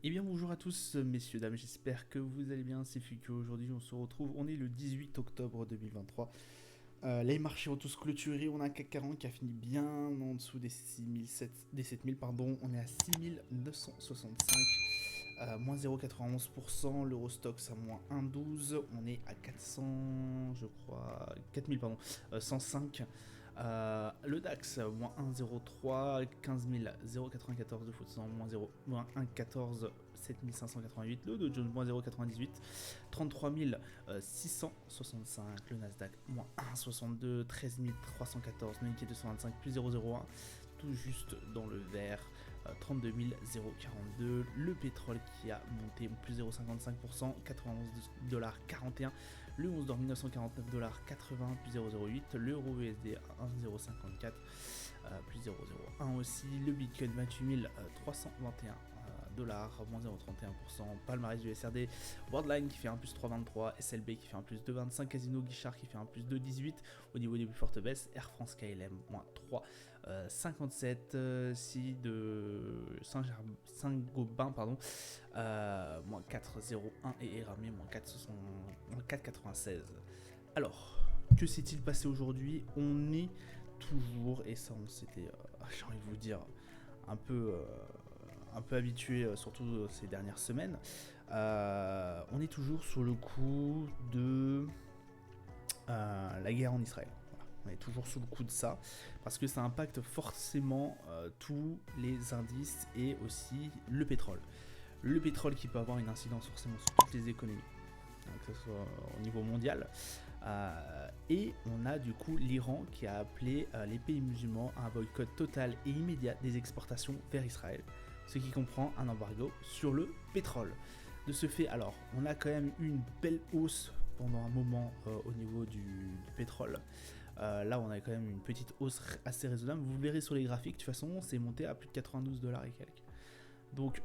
Eh bien bonjour à tous messieurs, dames, j'espère que vous allez bien, c'est Fukio, aujourd'hui on se retrouve, on est le 18 octobre 2023. Les marchés ont tous clôturé, on a un CAC 40 qui a fini bien en dessous des 7000, pardon, on est à 6965, moins 0,91%, l'Eurostox à moins 1,12, on est à 400, je crois, 4000, pardon, 105. Le DAX, moins 1,03, 15 094 de FTSE, moins 1,14, 7588. Le Dow Jones, moins 0,98, 33 665. Le Nasdaq, moins 1,62, 13 314. Le Nikkei 225, plus 0,01. Tout juste dans le vert, 32 042. Le pétrole qui a monté plus 0,55%, 91,41$. Le 11 d'or 1949,80$, plus 0,08. L'euro USD 1,054, plus 0,01 aussi. Le Bitcoin 28 321 dollars, moins 0,31%. Palmarès du SRD, Worldline qui fait un plus 3,23, SLB qui fait un plus 2,25, Casino Guichard qui fait un plus 2,18. Au niveau des plus fortes baisses, Air France KLM moins 3, 57, si de Saint-Gobain, pardon, moins 4,01 et Eramé moins 4,96. Alors, que s'est-il passé aujourd'hui? On est toujours, et ça on s'était, j'ai envie de vous dire, un peu habitué, surtout ces dernières semaines, on est toujours sur le coup de la guerre en Israël. Voilà. On est toujours sous le coup de ça, parce que ça impacte forcément tous les indices et aussi le pétrole. Le pétrole qui peut avoir une incidence forcément sur toutes les économies, que ce soit au niveau mondial. Et on a du coup l'Iran qui a appelé les pays musulmans à un boycott total et immédiat des exportations vers Israël, ce qui comprend un embargo sur le pétrole. De ce fait, alors, on a quand même eu une belle hausse pendant un moment au niveau du pétrole. Là, on a quand même une petite hausse assez raisonnable. Vous verrez sur les graphiques, de toute façon, c'est monté à plus de 92$ et quelques. Donc,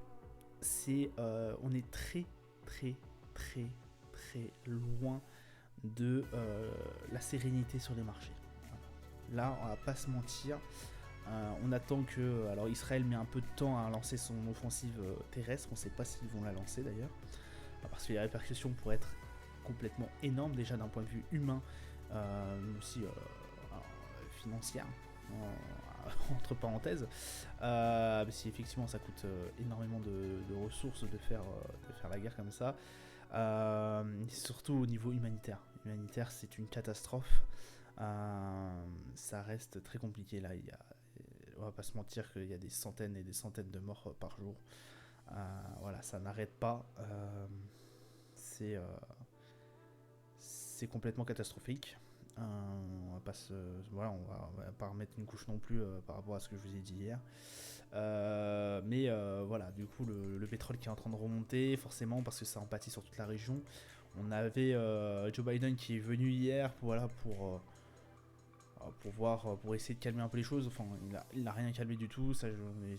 on est très, très, très, très loin de la sérénité sur les marchés. Là, on va pas se mentir. On attend que. Alors, Israël met un peu de temps à lancer son offensive terrestre. On ne sait pas s'ils vont la lancer d'ailleurs. Parce que les répercussions pourraient être complètement énormes, déjà d'un point de vue humain, mais aussi financière, entre parenthèses. Si effectivement ça coûte énormément de ressources de faire la guerre comme ça. Surtout au niveau humanitaire. Humanitaire, c'est une catastrophe. Ça reste très compliqué là. On va pas se mentir qu'il y a des centaines et des centaines de morts par jour. Voilà, ça n'arrête pas. C'est complètement catastrophique. On va pas remettre une couche non plus par rapport à ce que je vous ai dit hier. Mais voilà, du coup, le pétrole qui est en train de remonter, forcément, parce que ça empathie sur toute la région. On avait Joe Biden qui est venu hier pour essayer de calmer un peu les choses. Enfin, il n'a rien calmé du tout. Ça,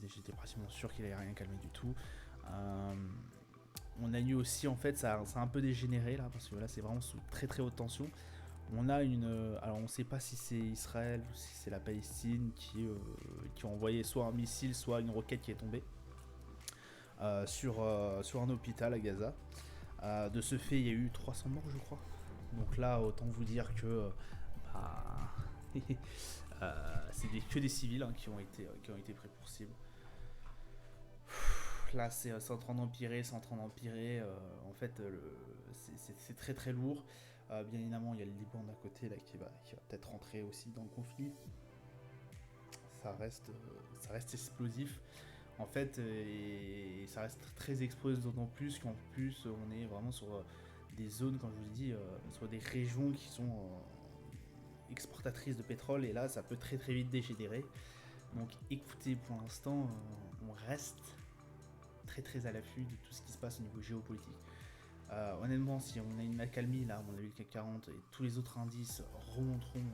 j'étais pratiquement sûr qu'il n'allait rien calmer du tout. On a eu aussi, en fait, ça a un peu dégénéré là, parce que là, c'est vraiment sous très très haute tension. On a alors on ne sait pas si c'est Israël ou si c'est la Palestine qui a envoyé soit un missile, soit une roquette qui est tombée sur un hôpital à Gaza. De ce fait, il y a eu 300 morts, je crois. Donc là, autant vous dire que c'est que des civils qui ont été pris pour cible. Là, c'est en train d'empirer, en fait, c'est très très lourd. Bien évidemment, il y a le Liban d'un côté là, qui va peut-être rentrer aussi dans le conflit. Ça reste explosif. En fait, et ça reste très explosif, d'autant plus qu'en plus, on est vraiment sur des zones, comme je vous ai dit, sur des régions qui sont exportatrices de pétrole. Et là, ça peut très très vite dégénérer. Donc écoutez, pour l'instant, on reste très très à l'affût de tout ce qui se passe au niveau géopolitique. Honnêtement, si on a une accalmie là, on a vu le CAC 40 et tous les autres indices remonteront,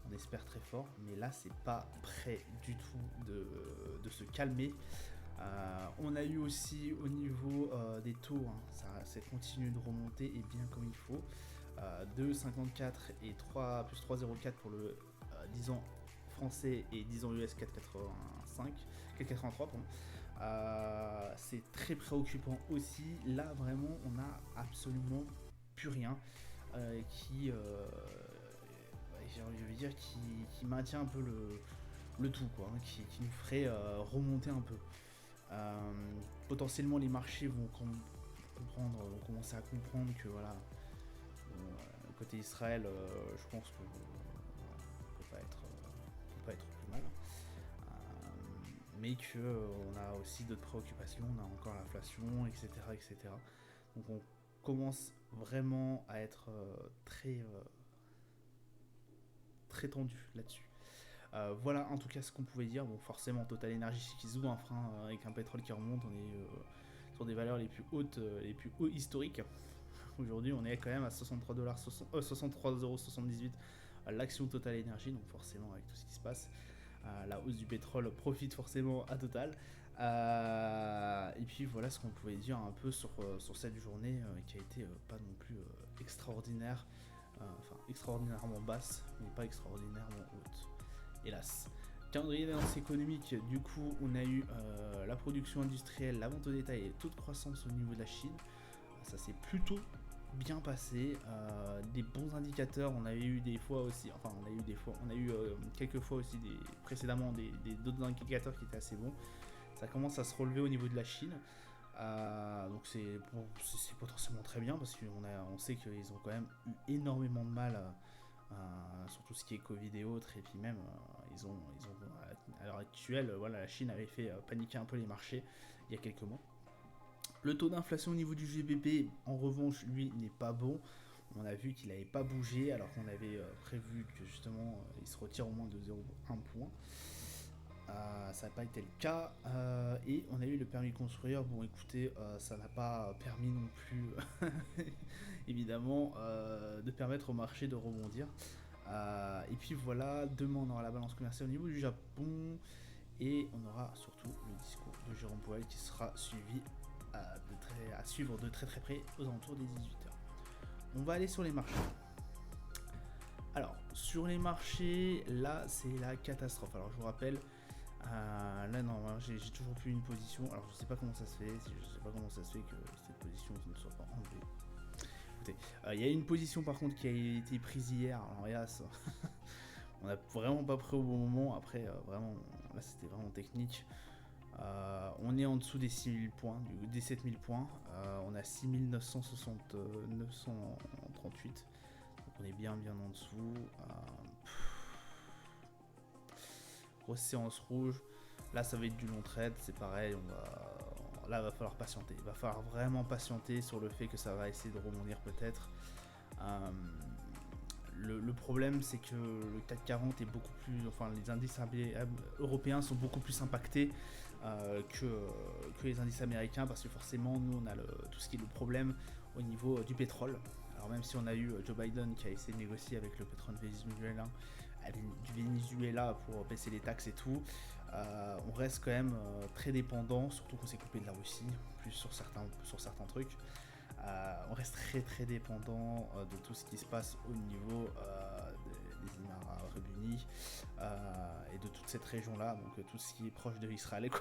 on espère très fort, mais là c'est pas prêt du tout de se calmer. On a eu aussi au niveau des taux, ça continue de remonter et bien comme il faut. 2,54 et 3 plus 3,04 pour le 10 ans français et 10 ans US 4,83 pardon. C'est très préoccupant aussi. Là, vraiment, on a absolument plus rien j'ai envie de dire, qui maintient un peu le tout, quoi, hein, qui nous ferait remonter un peu. Potentiellement, les marchés vont commencer à comprendre que voilà, côté Israël, je pense que on peut pas être plus mal. Mais on a aussi d'autres préoccupations, on a encore l'inflation, etc., etc. Donc on commence vraiment à être très tendu là-dessus. Voilà en tout cas ce qu'on pouvait dire. Bon, forcément, Total Energy qui se ouvre un frein avec un pétrole qui remonte, on est sur des valeurs les plus hautes, les plus hauts historiques. Aujourd'hui, on est quand même à 63,78$ l'action Total Energy, donc forcément avec tout ce qui se passe, la hausse du pétrole profite forcément à Total. Et puis voilà ce qu'on pouvait dire un peu sur cette journée qui a été pas non plus extraordinaire, enfin extraordinairement basse, mais pas extraordinairement haute, hélas. Calendrier d'annonce économique, du coup on a eu la production industrielle, la vente au détail et toute croissance au niveau de la Chine. Ça s'est plutôt bien passé, des bons indicateurs. On avait eu des fois aussi, enfin on a eu quelques fois aussi précédemment d'autres indicateurs qui étaient assez bons. Ça commence à se relever au niveau de la Chine, donc c'est potentiellement très bien parce qu'on sait qu'ils ont quand même eu énormément de mal sur tout ce qui est Covid et autres, et puis même ils ont à l'heure actuelle, voilà, la Chine avait fait paniquer un peu les marchés il y a quelques mois. Le taux d'inflation au niveau du GBP, en revanche, lui, n'est pas bon. On a vu qu'il n'avait pas bougé, alors qu'on avait prévu que justement il se retire au moins de 0,1 point. Ça n'a pas été le cas. Et on a eu le permis de construire. Bon, écoutez, ça n'a pas permis non plus, évidemment, de permettre au marché de rebondir. Et puis voilà, demain on aura la balance commerciale au niveau du Japon. Et on aura surtout le discours de Jérôme Powell qui sera suivi à suivre de très très près aux alentours des 18h. On va aller sur les marchés. Alors, sur les marchés, là c'est la catastrophe. Alors je vous rappelle, là non, j'ai toujours plus une position. Alors je sais pas comment ça se fait, je sais pas comment ça se fait que cette position ne soit pas enlevée. Écoutez, il y a une position par contre qui a été prise hier. Alors là, on n'a vraiment pas pris au bon moment. Après, vraiment, là c'était vraiment technique. On est en dessous des 6000 points, des 7000 points. On a 6938. Donc on est bien en dessous. Grosse séance rouge. Là, ça va être du long trade. C'est pareil. Là, il va falloir patienter. Il va falloir vraiment patienter sur le fait que ça va essayer de rebondir peut-être. Le problème, c'est que le CAC 40 est beaucoup plus, enfin les indices européens sont beaucoup plus impactés que les indices américains, parce que forcément nous on a tout ce qui est le problème au niveau du pétrole. Alors même si on a eu Joe Biden qui a essayé de négocier avec le pétrole du Venezuela pour baisser les taxes et tout, on reste quand même très dépendant, surtout qu'on s'est coupé de la Russie, plus sur certains trucs. On reste très dépendant de tout ce qui se passe au niveau des Émirats Arabes Unis et de toute cette région-là, donc tout ce qui est proche de Israël, quoi.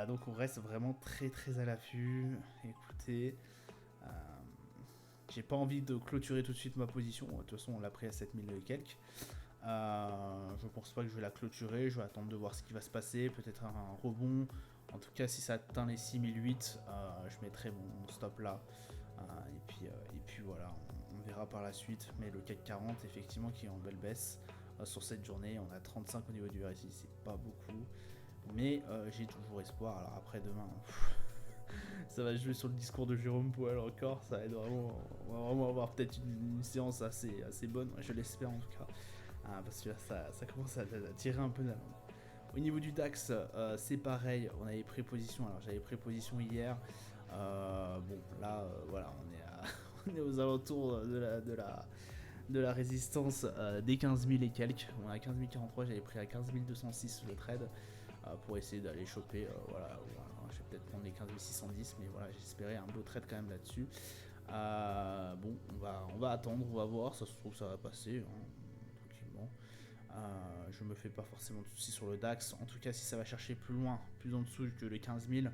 Donc on reste vraiment très à l'affût. Écoutez, j'ai pas envie de clôturer tout de suite ma position. De toute façon, on l'a pris à 7000 et quelques. Je pense pas que je vais la clôturer. Je vais attendre de voir ce qui va se passer. Peut-être un rebond. En tout cas, si ça atteint les 6008, je mettrai mon stop là. Et puis voilà, on verra par la suite. Mais le CAC 40, effectivement, qui est en belle baisse sur cette journée. On a 35 au niveau du RSI, c'est pas beaucoup. Mais j'ai toujours espoir. Alors après, demain, ça va jouer sur le discours de Jérôme Powell encore. Ça va être on va vraiment avoir peut-être une séance assez bonne. Je l'espère en tout cas. Parce que là, ça commence à tirer un peu de la langue. Au niveau du DAX, c'est pareil, on avait pris position, alors j'avais pris position hier, bon là voilà, on est aux alentours de la résistance des 15 000 et quelques, on est à 15 043, j'avais pris à 15 206 le trade pour essayer d'aller choper, voilà, je vais peut-être prendre les 15 610, mais voilà, j'espérais un beau trade quand même là-dessus. Bon, on va attendre, on va voir, ça se trouve ça va passer, hein, tranquillement. Je me fais pas forcément de soucis sur le DAX. En tout cas, si ça va chercher plus loin, plus en dessous que les 15 000,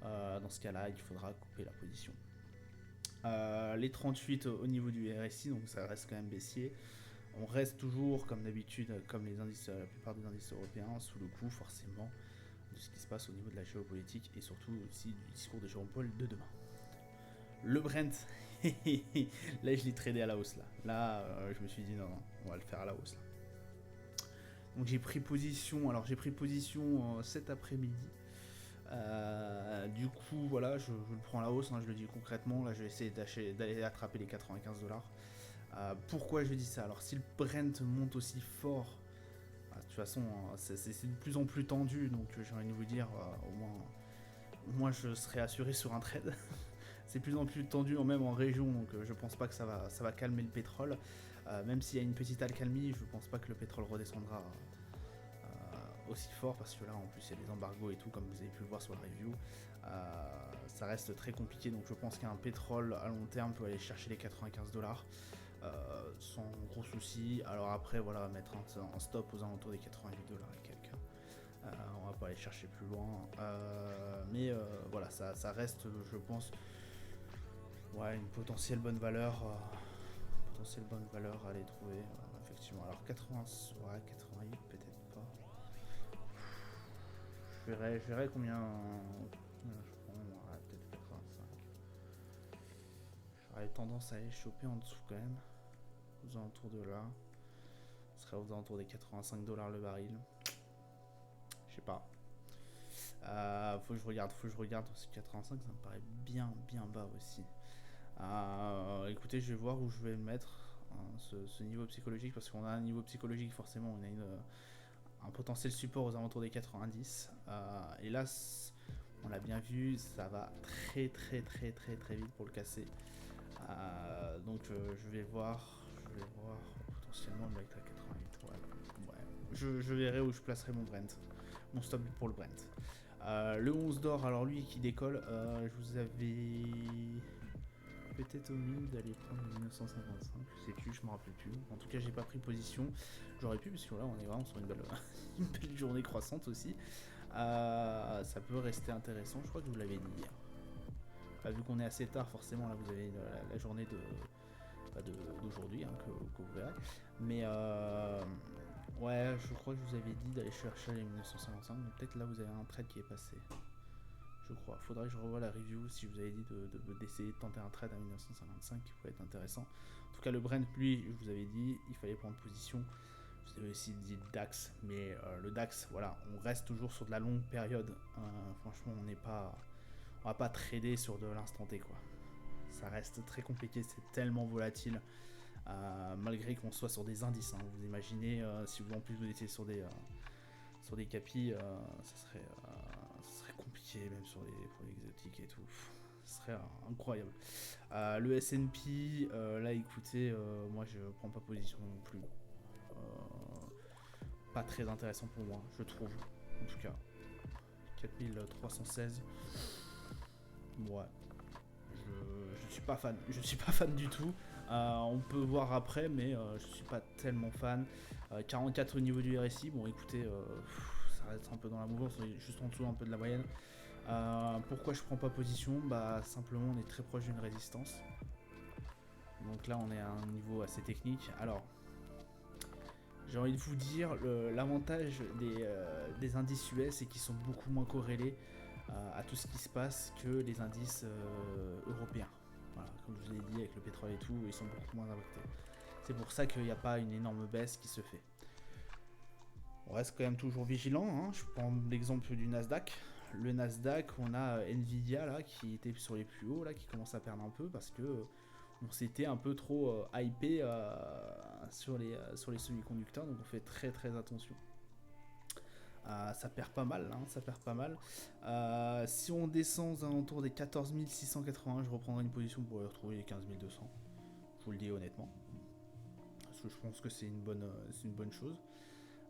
dans ce cas-là, il faudra couper la position. Les 38 au niveau du RSI, donc ça reste quand même baissier. On reste toujours, comme d'habitude, comme les indices, la plupart des indices européens, sous le coup forcément de ce qui se passe au niveau de la géopolitique et surtout aussi du discours de Jérôme Paul de demain. Le Brent, là je l'ai tradé à la hausse là. Je me suis dit non, on va le faire à la hausse là. Donc j'ai pris position cet après-midi. Du coup voilà, je le prends à la hausse, je le dis concrètement, là je vais essayer d'aller attraper les 95$. Pourquoi je dis ça? Alors si le Brent monte aussi fort, de toute façon c'est de plus en plus tendu, donc j'ai envie de vous dire au moins je serai assuré sur un trade. C'est de plus en plus tendu même en région, donc je pense pas que ça va calmer le pétrole. Même s'il y a une petite accalmie, je pense pas que le pétrole redescendra aussi fort, parce que là en plus il y a des embargos et tout, comme vous avez pu le voir sur la review. Ça reste très compliqué, donc je pense qu'un pétrole à long terme peut aller chercher les 95$. Sans gros soucis. Alors après voilà, mettre un stop aux alentours des 88$ et quelques. On va pas aller chercher plus loin, mais voilà, ça reste, je pense, une potentielle bonne valeur à aller trouver, effectivement. Alors 80, 88 peut-être pas. Je verrai combien je prends, peut-être 85. J'aurais tendance à aller choper en dessous quand même, aux alentours de là. Ce serait aux alentours des 85$ le baril. Je sais pas. Faut que je regarde aussi 85, ça me paraît bien bas aussi. Écoutez, je vais voir où je vais le mettre, ce niveau psychologique, parce qu'on a un niveau psychologique, forcément on a un potentiel support aux alentours des 90. Et là on l'a bien vu, ça va très vite pour le casser. Donc je vais voir potentiellement le mec à 88. Je verrai où je placerai mon stop pour le Brent. Le 11 d'or, alors lui qui décolle, je vous avais peut-être omis d'aller prendre le 1955, je sais plus, je me rappelle plus. En tout cas, j'ai pas pris position. J'aurais pu, parce que là, on est vraiment sur une belle journée croissante aussi. Ça peut rester intéressant, je crois que je vous l'avais dit hier. Vu qu'on est assez tard, forcément, là, vous avez la journée d'aujourd'hui, que vous verrez. Mais ouais, je crois que je vous avais dit d'aller chercher les 1955. Donc peut-être là, vous avez un trade qui est passé. Je crois. Faudrait que je revoie la review si je vous avais dit d'essayer de tenter un trade à 1955 qui pourrait être intéressant. En tout cas, le Brent, lui, je vous avais dit, il fallait prendre position. Je vous avais aussi dit le DAX, mais le DAX, voilà, on reste toujours sur de la longue période. Franchement, on va pas trader sur de l'instant T, quoi. Ça reste très compliqué, c'est tellement volatile. Malgré qu'on soit sur des indices, vous imaginez, si vous en plus vous étiez sur des capis, ça serait compliqué, même pour les exotiques et tout. Ce serait incroyable. Le S&P, là écoutez, moi je prends pas position non plus. Pas très intéressant pour moi, je trouve. En tout cas, 4316. Ouais. Je suis pas fan. Je suis pas fan du tout. On peut voir après, mais je suis pas tellement fan. 44 au niveau du RSI. Bon, écoutez, ça reste un peu dans la mouvance, on est juste en dessous un peu de la moyenne. Pourquoi je prends pas position? Simplement, on est très proche d'une résistance. Donc là, on est à un niveau assez technique. Alors, j'ai envie de vous dire, l'avantage des indices US, c'est qu'ils sont beaucoup moins corrélés à tout ce qui se passe que les indices européens. Voilà, comme je vous l'ai dit, avec le pétrole et tout, ils sont beaucoup moins impactés. C'est pour ça qu'il n'y a pas une énorme baisse qui se fait. On reste quand même toujours vigilant. Je prends l'exemple du Nasdaq. Le Nasdaq, on a Nvidia là, qui était sur les plus hauts, là, qui commence à perdre un peu parce que on s'était un peu trop hypé sur les semi-conducteurs, donc on fait très attention. Ça perd pas mal, ça perd pas mal. Si on descend aux alentours des 14 680, je reprendrai une position pour retrouver les 15 200. Je vous le dis honnêtement. Parce que je pense que c'est une bonne chose.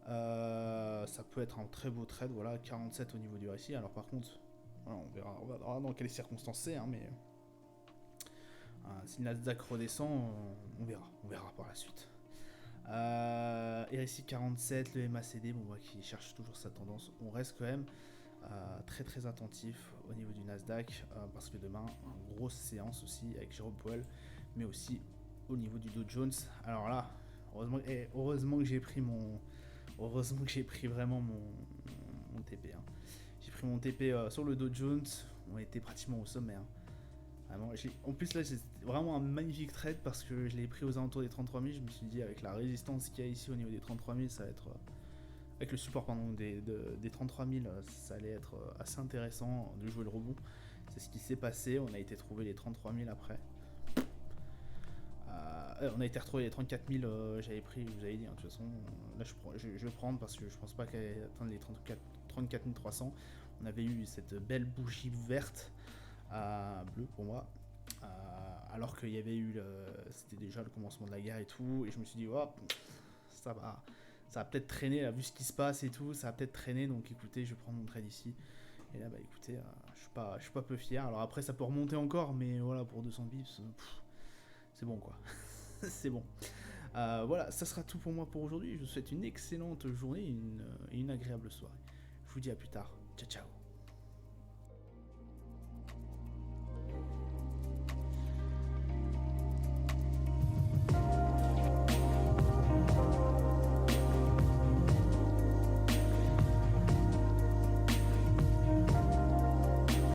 Ça peut être un très beau trade, voilà, 47 au niveau du RSI. Alors par contre, voilà, on verra dans quelles circonstances c'est, mais si le Nasdaq redescend, on verra par la suite. RSI 47, le MACD, bon, qui cherche toujours sa tendance. On reste quand même très très attentif au niveau du Nasdaq parce que demain, une grosse séance aussi avec Jérôme Powell, mais aussi au niveau du Dow Jones. Alors là, heureusement que j'ai pris vraiment mon TP. Hein. J'ai pris mon TP sur le Dow Jones, on était pratiquement au sommet. Hein. Vraiment, en plus là c'est vraiment un magnifique trade parce que je l'ai pris aux alentours des 33 000. Je me suis dit avec la résistance qu'il y a ici au niveau des 33 000, ça va être avec le support pardon, des 33 000, ça allait être assez intéressant de jouer le rebond. C'est ce qui s'est passé. On a été trouver les 33 000 après. On a été retrouvé les 34 000. J'avais pris, je vous avais dit. Hein, de toute façon, là je vais prendre parce que je pense pas qu'elle allait atteindre les 34 300. On avait eu cette belle bougie verte. Bleu pour moi, alors qu'il y avait eu c'était déjà le commencement de la guerre et tout, et je me suis dit oh, ça va peut-être traîner là, vu ce qui se passe et tout, ça va peut-être traîner, donc écoutez, je vais prendre mon trade ici. Et là bah écoutez, je suis pas peu fier. Alors après ça peut remonter encore, mais voilà, pour 200 bips, c'est bon quoi. C'est bon. Voilà, ça sera tout pour moi pour aujourd'hui. Je vous souhaite une excellente journée et une agréable soirée. Je vous dis à plus tard. Ciao ciao.